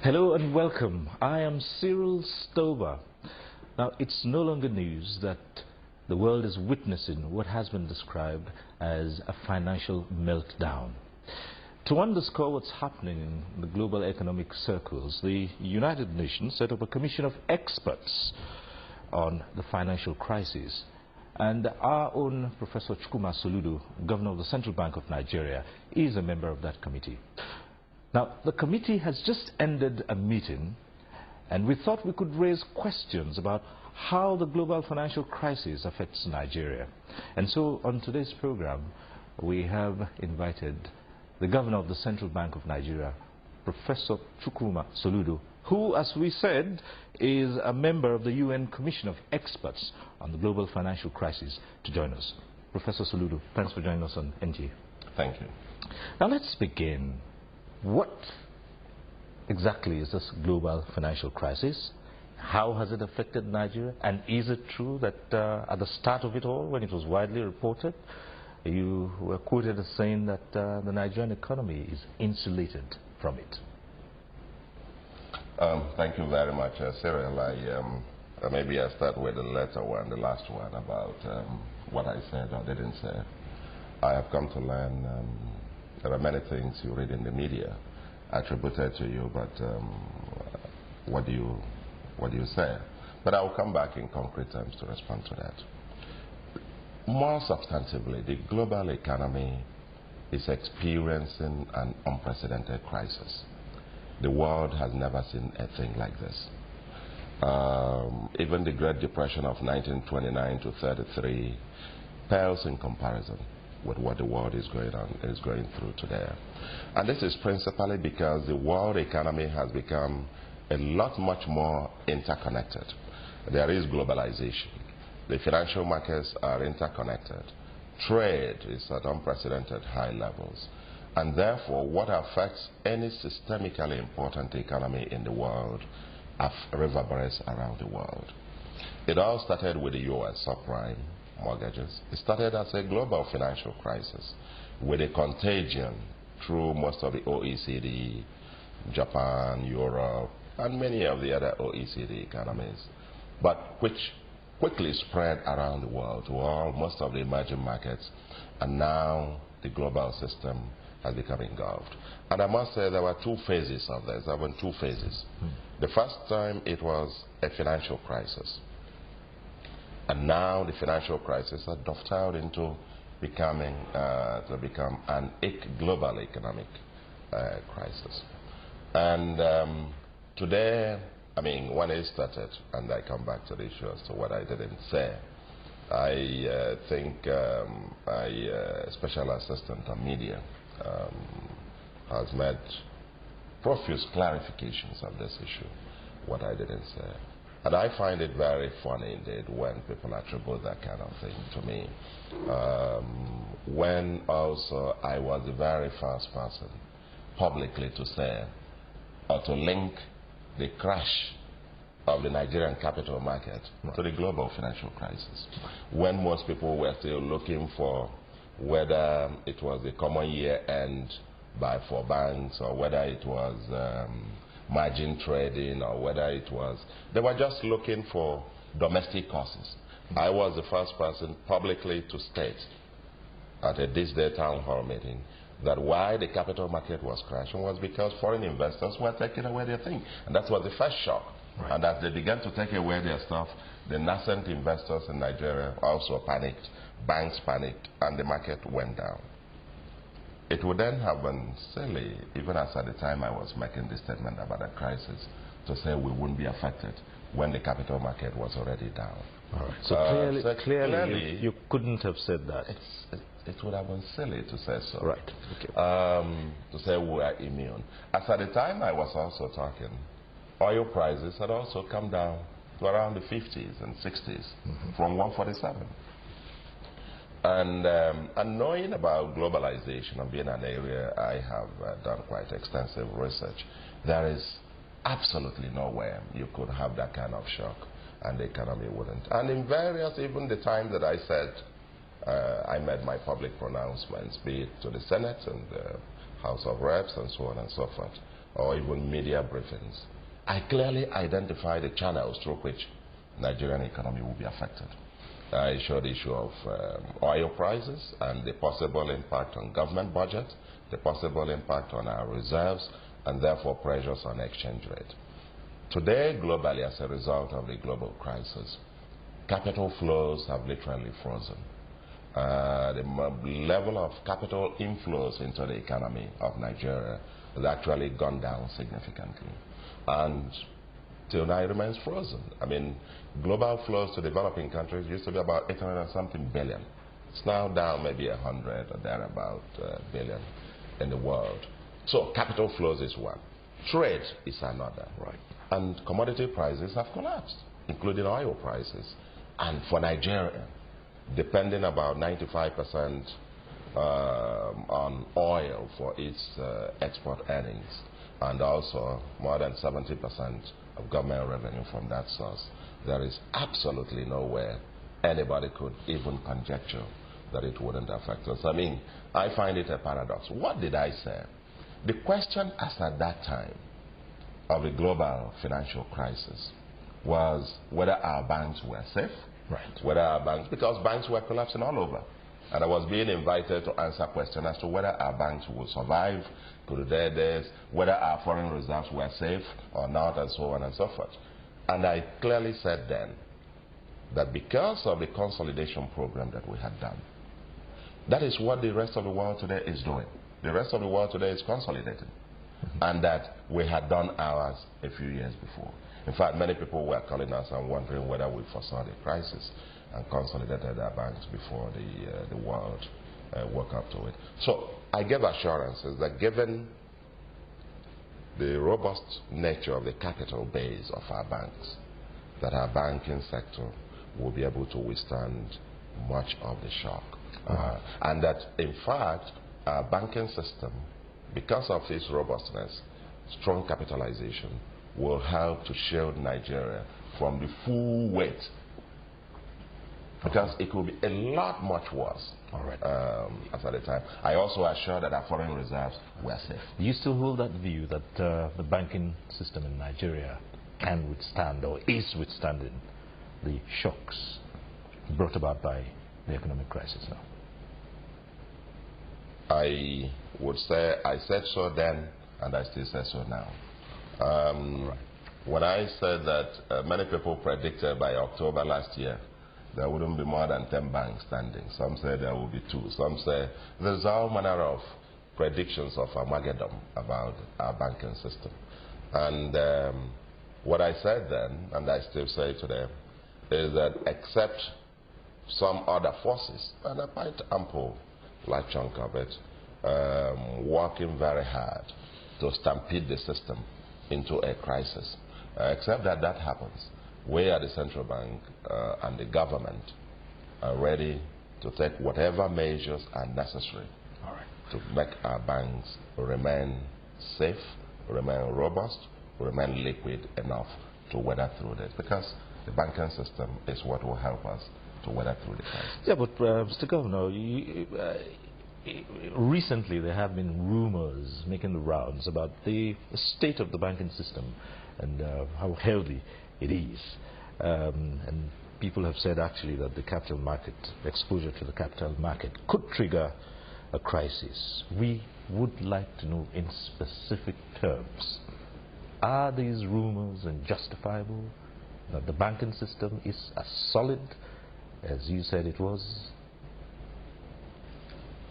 Hello and welcome. I am Cyril Stober. Now, it's no longer news that the world is witnessing what has been described as a financial meltdown. To underscore what's happening in the global economic circles, the United Nations set up a commission of experts on the financial crisis. And our own Professor Chukwuma Soludo, Governor of the Central Bank of Nigeria, is a member of that committee. Now, the committee has just ended a meeting, and we thought we could raise questions about how the global financial crisis affects Nigeria. And so, on today's program, we have invited the Governor of the Central Bank of Nigeria, Professor Chukwuma Soludo, who, as we said, is a member of the UN Commission of Experts on the Global Financial Crisis, to join us. Professor Soludo, thanks for joining us on NTA. Thank you. Now, let's begin. What exactly is this global financial crisis? How has it affected Nigeria? And is it true that at the start of it all, when it was widely reported, you were quoted as saying that the Nigerian economy is insulated from it? Thank you very much, Cyril. Maybe I'll start with the latter one, the last one, about what I said or didn't say. I have come to learn there are many things you read in the media attributed to you, but what do you say? But I will come back in concrete terms to respond to that. More substantively, the global economy is experiencing an unprecedented crisis. The world has never seen a thing like this. Even the Great Depression of 1929 to 33 pales in comparison with what the world is going through today. And this is principally because the world economy has become a lot much more interconnected. There is globalization. The financial markets are interconnected. Trade is at unprecedented high levels. And therefore, what affects any systemically important economy in the world reverberates around the world. It all started with the U.S. subprime mortgages. It started as a global financial crisis with a contagion through most of the OECD, Japan, Europe, and many of the other OECD economies, but which quickly spread around the world to most of the emerging markets, and now the global system has become engulfed. And I must say there were two phases of this. There were two phases. The first time it was a financial crisis. And now the financial crisis has dovetailed into becoming an global economic crisis. And today, I mean, when it started, and I come back to the issue as to what I didn't say, I think Special Assistant on Media has made profuse clarifications of this issue, what I didn't say. And I find it very funny indeed when people attribute that kind of thing to me. When also I was the very first person publicly to say or to link the crash of the Nigerian capital market to the global financial crisis. When most people were still looking for whether it was a common year end for banks or whether it was margin trading or whether it was, they were just looking for domestic causes. I was the first person publicly to state at a this day town hall meeting that why the capital market was crashing was because foreign investors were taking away their thing. And that was the first shock. Right. And as they began to take away their stuff, the nascent investors in Nigeria also panicked, banks panicked, and the market went down. It would then have been silly, even as at the time I was making this statement about a crisis, to say we wouldn't be affected when the capital market was already down. All right. So clearly you couldn't have said that. It would have been silly to say so. Right. Okay. To say we are immune. As at the time I was also talking, oil prices had also come down to around the 50s and 60s from 147. And knowing about globalization and being an area I have done quite extensive research, there is absolutely nowhere you could have that kind of shock and the economy wouldn't. And in various, even the time that I said I made my public pronouncements, be it to the Senate and the House of Reps and so on and so forth, or even media briefings, I clearly identify the channels through which Nigerian economy will be affected. I showed the issue of oil prices and the possible impact on government budget, the possible impact on our reserves, and therefore pressures on exchange rate. Today, globally, as a result of the global crisis, capital flows have literally frozen. The level of capital inflows into the economy of Nigeria has actually gone down significantly. And till now it remains frozen. I mean, global flows to developing countries used to be about 800 and something billion. It's now down maybe 100 or thereabout billion in the world. So capital flows is one. Trade is another. Right. And commodity prices have collapsed, including oil prices. And for Nigeria, depending about 95% on oil for its export earnings, and also more than 70% of government revenue from that source, there is absolutely nowhere anybody could even conjecture that it wouldn't affect us. I mean, I find it a paradox. What did I say? The question asked at that time of the global financial crisis was whether our banks were safe, right? Whether our banks, because banks were collapsing all over. And I was being invited to answer questions as to whether our banks would survive through their days, whether our foreign reserves were safe or not, and so on and so forth. And I clearly said then that because of the consolidation program that we had done, that is what the rest of the world today is doing. The rest of the world today is consolidating. And that we had done ours a few years before. In fact, many people were calling us and wondering whether we foresaw the crisis and consolidated our banks before the world woke up to it. So I gave assurances that given the robust nature of the capital base of our banks, that our banking sector will be able to withstand much of the shock. And that, in fact, our banking system, because of its robustness, strong capitalization, will help to shield Nigeria from the full weight. Because it could be a lot much worse as at the time. I also assured that our foreign reserves were safe. Do you still hold that view that the banking system in Nigeria can withstand or is withstanding the shocks brought about by the economic crisis now? I would say I said so then, and I still say so now. When I said that many people predicted by October last year there wouldn't be more than 10 banks standing. Some say there will be 2. Some say there's all manner of predictions of Armageddon about our banking system. And what I said then, and I still say today, is that except some other forces, and a quite ample large chunk of it, working very hard to stampede the system into a crisis. Except that that happens, we at the central bank and the government are ready to take whatever measures are necessary to make our banks remain safe, remain robust, remain liquid enough to weather through this. Because the banking system is what will help us to weather through the crisis. Yeah, but Mr. Governor, recently there have been rumors making the rounds about the state of the banking system and how healthy it is. And people have said actually that the capital market, exposure to the capital market could trigger a crisis. We would like to know in specific terms, are these rumors unjustifiable? That the banking system is as solid as you said it was